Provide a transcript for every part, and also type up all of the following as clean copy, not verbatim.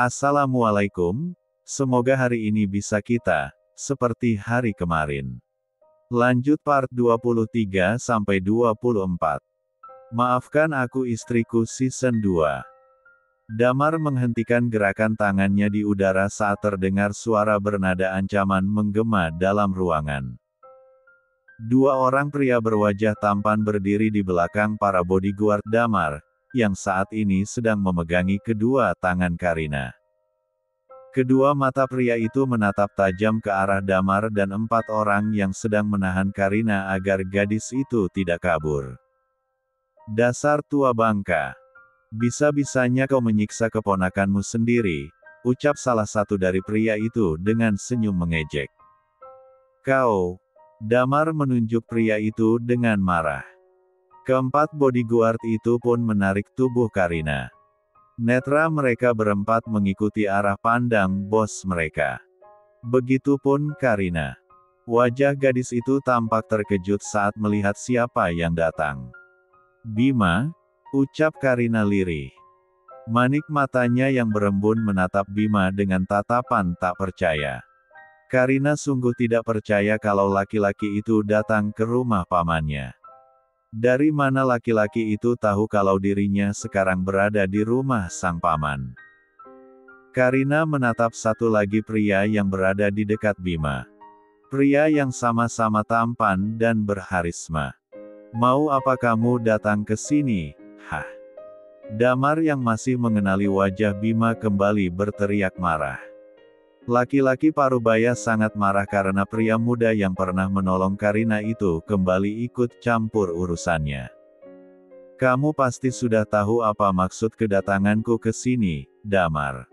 Assalamualaikum, semoga hari ini bisa kita, seperti hari kemarin. Lanjut part 23-24. Maafkan aku istriku season 2. Damar menghentikan gerakan tangannya di udara saat terdengar suara bernada ancaman menggema dalam ruangan. Dua orang pria berwajah tampan berdiri di belakang para bodyguard Damar, yang saat ini sedang memegangi kedua tangan Karina. Kedua mata pria itu menatap tajam ke arah Damar dan empat orang yang sedang menahan Karina agar gadis itu tidak kabur. Dasar tua bangka. Bisa-bisanya kau menyiksa keponakanmu sendiri, ucap salah satu dari pria itu dengan senyum mengejek. Kau, Damar menunjuk pria itu dengan marah. Keempat bodyguard itu pun menarik tubuh Karina. Netra mereka berempat mengikuti arah pandang bos mereka. Begitupun Karina. Wajah gadis itu tampak terkejut saat melihat siapa yang datang. Bima, ucap Karina lirih. Manik matanya yang berembun menatap Bima dengan tatapan tak percaya. Karina sungguh tidak percaya kalau laki-laki itu datang ke rumah pamannya. Dari mana laki-laki itu tahu kalau dirinya sekarang berada di rumah sang paman? Karina menatap satu lagi pria yang berada di dekat Bima. Pria yang sama-sama tampan dan berharisma. Mau apa kamu datang ke sini? Hah? Damar yang masih mengenali wajah Bima kembali berteriak marah. Laki-laki parubaya sangat marah karena pria muda yang pernah menolong Karina itu kembali ikut campur urusannya. Kamu pasti sudah tahu apa maksud kedatanganku ke sini, Damar.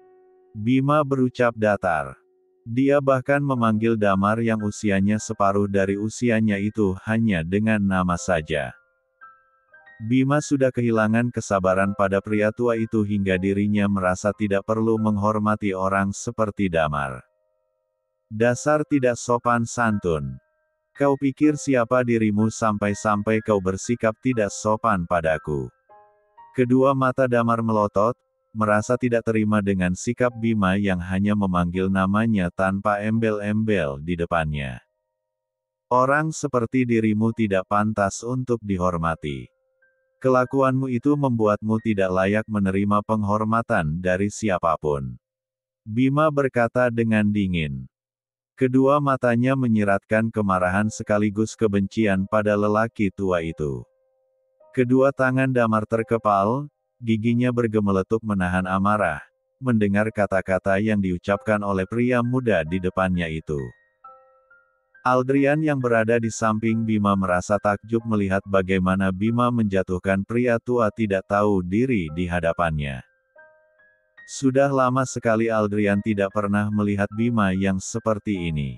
Bima berucap datar. Dia bahkan memanggil Damar yang usianya separuh dari usianya itu hanya dengan nama saja. Bima sudah kehilangan kesabaran pada pria tua itu hingga dirinya merasa tidak perlu menghormati orang seperti Damar. Dasar tidak sopan santun. Kau pikir siapa dirimu sampai-sampai kau bersikap tidak sopan padaku? Kedua mata Damar melotot, merasa tidak terima dengan sikap Bima yang hanya memanggil namanya tanpa embel-embel di depannya. Orang seperti dirimu tidak pantas untuk dihormati. Kelakuanmu itu membuatmu tidak layak menerima penghormatan dari siapapun. Bima berkata dengan dingin. Kedua matanya menyiratkan kemarahan sekaligus kebencian pada lelaki tua itu. Kedua tangan Damar terkepal, giginya bergemeletuk menahan amarah, mendengar kata-kata yang diucapkan oleh pria muda di depannya itu. Aldrian yang berada di samping Bima merasa takjub melihat bagaimana Bima menjatuhkan pria tua tidak tahu diri di hadapannya. Sudah lama sekali Aldrian tidak pernah melihat Bima yang seperti ini.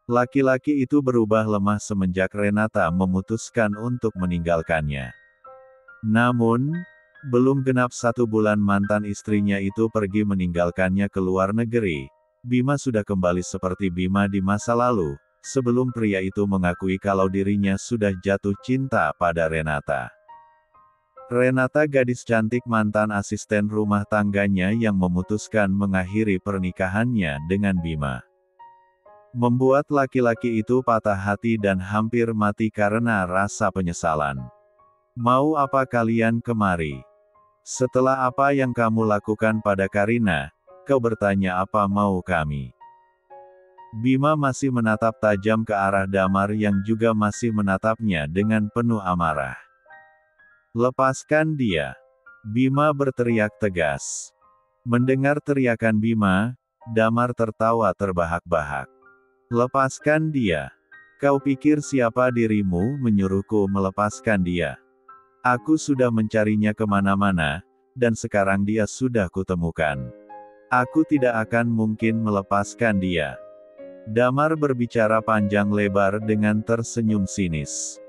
Laki-laki itu berubah lemah semenjak Renata memutuskan untuk meninggalkannya. Namun, belum genap 1 bulan mantan istrinya itu pergi meninggalkannya ke luar negeri, Bima sudah kembali seperti Bima di masa lalu. Sebelum pria itu mengakui kalau dirinya sudah jatuh cinta pada Renata. Renata gadis cantik mantan asisten rumah tangganya yang memutuskan mengakhiri pernikahannya dengan Bima. Membuat laki-laki itu patah hati dan hampir mati karena rasa penyesalan. Mau apa kalian kemari? Setelah apa yang kamu lakukan pada Karina, kau bertanya apa mau kami? Bima masih menatap tajam ke arah Damar yang juga masih menatapnya dengan penuh amarah. Lepaskan dia. Bima berteriak tegas. Mendengar teriakan Bima, Damar tertawa terbahak-bahak. Lepaskan dia. Kau pikir siapa dirimu menyuruhku melepaskan dia? Aku sudah mencarinya kemana-mana, dan sekarang dia sudah kutemukan. Aku tidak akan mungkin melepaskan dia. Damar berbicara panjang lebar dengan tersenyum sinis.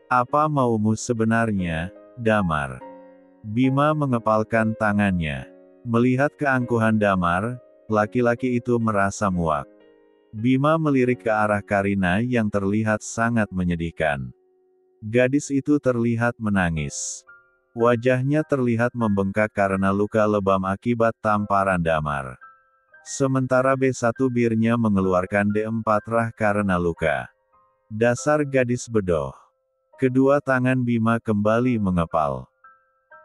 Apa maumu sebenarnya, Damar? Bima mengepalkan tangannya. Melihat keangkuhan Damar, laki-laki itu merasa muak. Bima melirik ke arah Karina yang terlihat sangat menyedihkan. Gadis itu terlihat menangis. Wajahnya terlihat membengkak karena luka lebam akibat tamparan Damar. Sementara B1 birnya mengeluarkan D4 rah karena luka. Dasar gadis bedoh. Kedua tangan Bima kembali mengepal.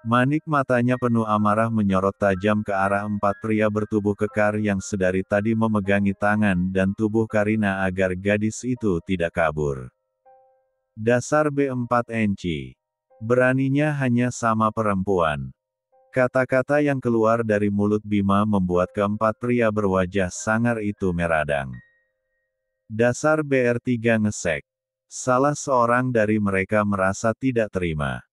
Manik matanya penuh amarah menyorot tajam ke arah empat pria bertubuh kekar yang sedari tadi memegangi tangan dan tubuh Karina agar gadis itu tidak kabur. Dasar B4 enci. Beraninya hanya sama perempuan. Kata-kata yang keluar dari mulut Bima membuat keempat pria berwajah sangar itu meradang. Dasar BR3 ngesek. Salah seorang dari mereka merasa tidak terima.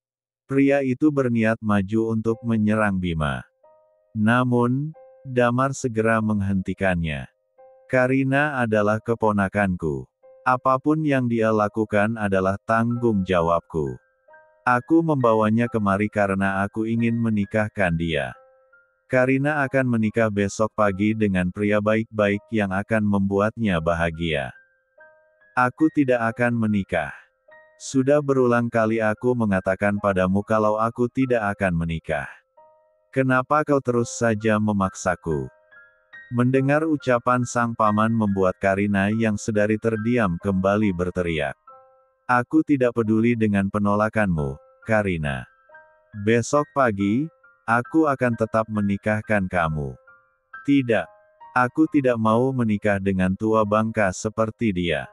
Pria itu berniat maju untuk menyerang Bima. Namun, Damar segera menghentikannya. Karina adalah keponakanku. Apapun yang dia lakukan adalah tanggung jawabku. Aku membawanya kemari karena aku ingin menikahkan dia. Karina akan menikah besok pagi dengan pria baik-baik yang akan membuatnya bahagia. Aku tidak akan menikah. Sudah berulang kali aku mengatakan padamu kalau aku tidak akan menikah. Kenapa kau terus saja memaksaku? Mendengar ucapan sang paman membuat Karina yang sedari terdiam kembali berteriak. Aku tidak peduli dengan penolakanmu, Karina. Besok pagi, aku akan tetap menikahkan kamu. Tidak. Aku tidak mau menikah dengan tua bangka seperti dia.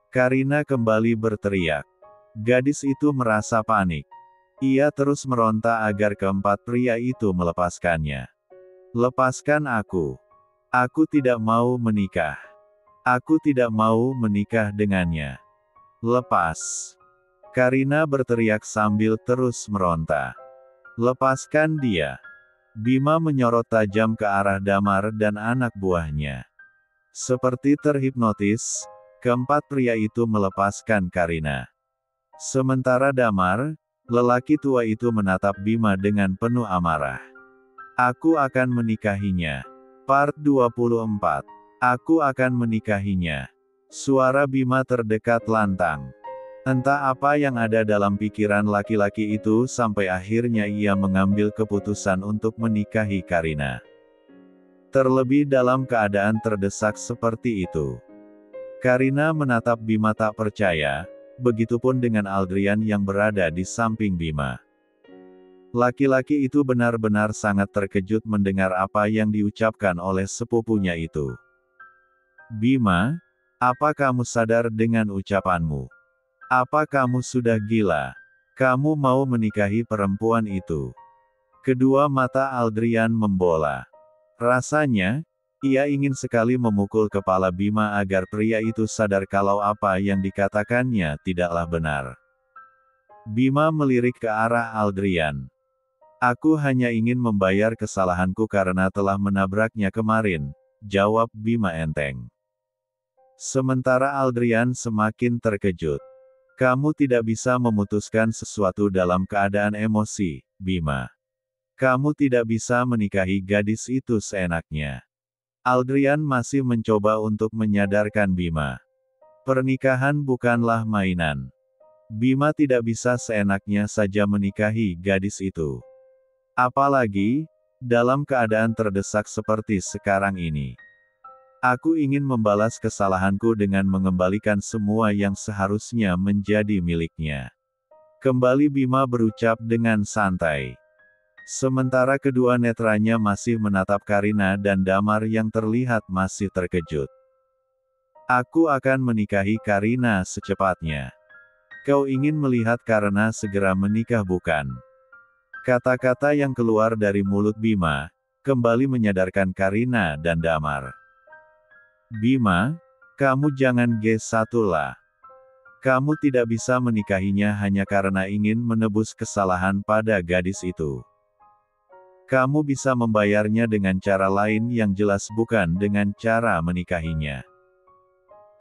Karina kembali berteriak. Gadis itu merasa panik. Ia terus meronta agar keempat pria itu melepaskannya. Lepaskan aku. Aku tidak mau menikah. Aku tidak mau menikah dengannya. Lepas. Karina berteriak sambil terus meronta. Lepaskan dia. Bima menyorot tajam ke arah Damar dan anak buahnya. Seperti terhipnotis, keempat pria itu melepaskan Karina. Sementara Damar, lelaki tua itu menatap Bima dengan penuh amarah. Aku akan menikahinya. Part 24. Aku akan menikahinya. Suara Bima terdekat lantang. Entah apa yang ada dalam pikiran laki-laki itu sampai akhirnya ia mengambil keputusan untuk menikahi Karina. Terlebih dalam keadaan terdesak seperti itu. Karina menatap Bima tak percaya. Begitupun dengan Aldrian yang berada di samping Bima. Laki-laki itu benar-benar sangat terkejut mendengar apa yang diucapkan oleh sepupunya itu. Bima, apa kamu sadar dengan ucapanmu? Apa kamu sudah gila? Kamu mau menikahi perempuan itu? Kedua mata Aldrian membola. Rasanya, ia ingin sekali memukul kepala Bima agar pria itu sadar kalau apa yang dikatakannya tidaklah benar. Bima melirik ke arah Aldrian. Aku hanya ingin membayar kesalahanku karena telah menabraknya kemarin, jawab Bima enteng. Sementara Aldrian semakin terkejut. Kamu tidak bisa memutuskan sesuatu dalam keadaan emosi, Bima. Kamu tidak bisa menikahi gadis itu seenaknya. Aldrian masih mencoba untuk menyadarkan Bima. Pernikahan bukanlah mainan. Bima tidak bisa seenaknya saja menikahi gadis itu. Apalagi, dalam keadaan terdesak seperti sekarang ini. Aku ingin membalas kesalahanku dengan mengembalikan semua yang seharusnya menjadi miliknya. Kembali Bima berucap dengan santai. Sementara kedua netranya masih menatap Karina dan Damar yang terlihat masih terkejut. Aku akan menikahi Karina secepatnya. Kau ingin melihat Karina segera menikah bukan? Kata-kata yang keluar dari mulut Bima, kembali menyadarkan Karina dan Damar. Bima, kamu jangan G1 lah. Kamu tidak bisa menikahinya hanya karena ingin menebus kesalahan pada gadis itu. Kamu bisa membayarnya dengan cara lain yang jelas bukan dengan cara menikahinya.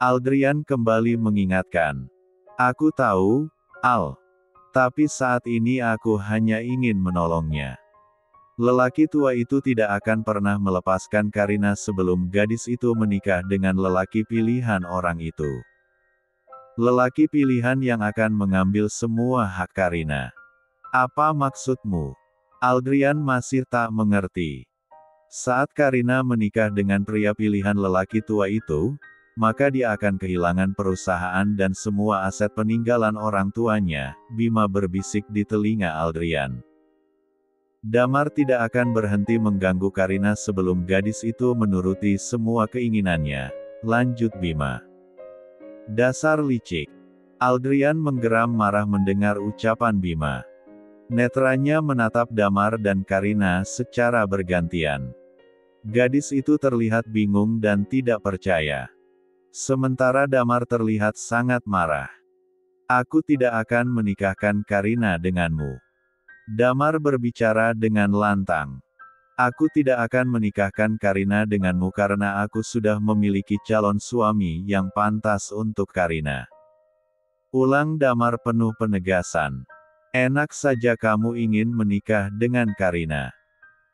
Aldrian kembali mengingatkan. Aku tahu, Al. Tapi saat ini aku hanya ingin menolongnya. Lelaki tua itu tidak akan pernah melepaskan Karina sebelum gadis itu menikah dengan lelaki pilihan orang itu. Lelaki pilihan yang akan mengambil semua hak Karina. Apa maksudmu? Aldrian masih tak mengerti. Saat Karina menikah dengan pria pilihan lelaki tua itu, maka dia akan kehilangan perusahaan dan semua aset peninggalan orang tuanya, Bima berbisik di telinga Aldrian. Damar tidak akan berhenti mengganggu Karina sebelum gadis itu menuruti semua keinginannya, lanjut Bima. Dasar licik. Aldrian menggeram marah mendengar ucapan Bima. Netranya menatap Damar dan Karina secara bergantian. Gadis itu terlihat bingung dan tidak percaya. Sementara Damar terlihat sangat marah. Aku tidak akan menikahkan Karina denganmu. Damar berbicara dengan lantang. Aku tidak akan menikahkan Karina denganmu karena aku sudah memiliki calon suami yang pantas untuk Karina. Ulang Damar penuh penegasan. Enak saja kamu ingin menikah dengan Karina.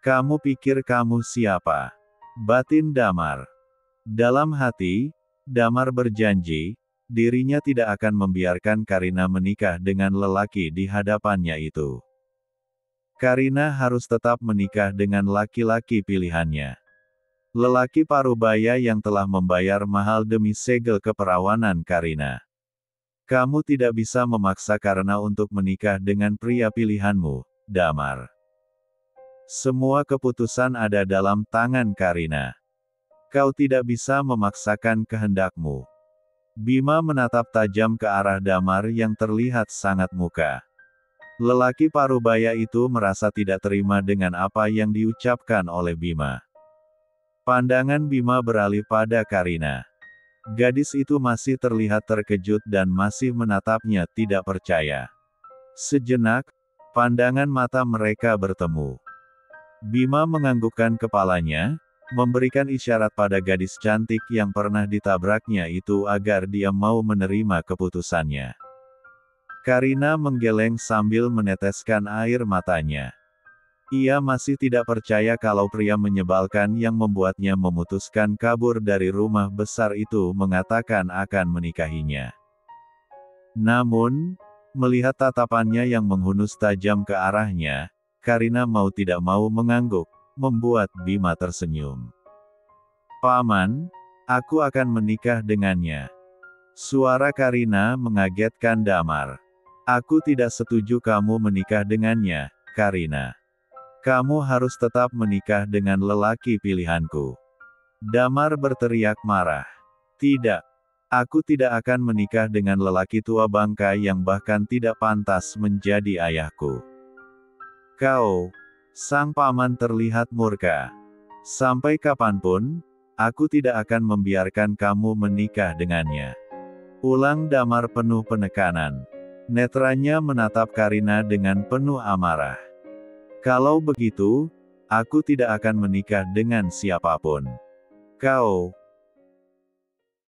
Kamu pikir kamu siapa? Batin Damar. Dalam hati, Damar berjanji, dirinya tidak akan membiarkan Karina menikah dengan lelaki di hadapannya itu. Karina harus tetap menikah dengan laki-laki pilihannya. Lelaki parubaya yang telah membayar mahal demi segel keperawanan Karina. Kamu tidak bisa memaksa Karina untuk menikah dengan pria pilihanmu, Damar. Semua keputusan ada dalam tangan Karina. Kau tidak bisa memaksakan kehendakmu. Bima menatap tajam ke arah Damar yang terlihat sangat muka. Lelaki parubaya itu merasa tidak terima dengan apa yang diucapkan oleh Bima. Pandangan Bima beralih pada Karina. Gadis itu masih terlihat terkejut dan masih menatapnya tidak percaya. Sejenak, pandangan mata mereka bertemu. Bima menganggukkan kepalanya, memberikan isyarat pada gadis cantik yang pernah ditabraknya itu agar dia mau menerima keputusannya. Karina menggeleng sambil meneteskan air matanya. Ia masih tidak percaya kalau pria menyebalkan yang membuatnya memutuskan kabur dari rumah besar itu mengatakan akan menikahinya. Namun, melihat tatapannya yang menghunus tajam ke arahnya, Karina mau tidak mau mengangguk, membuat Bima tersenyum. Paman, aku akan menikah dengannya. Suara Karina mengagetkan Damar. Aku tidak setuju kamu menikah dengannya, Karina. Kamu harus tetap menikah dengan lelaki pilihanku. Damar berteriak marah. Tidak. Aku tidak akan menikah dengan lelaki tua bangka yang bahkan tidak pantas menjadi ayahku. Kau, sang paman terlihat murka. Sampai kapanpun, aku tidak akan membiarkan kamu menikah dengannya. Ulang Damar penuh penekanan. Netranya menatap Karina dengan penuh amarah. Kalau begitu, aku tidak akan menikah dengan siapapun. Kau,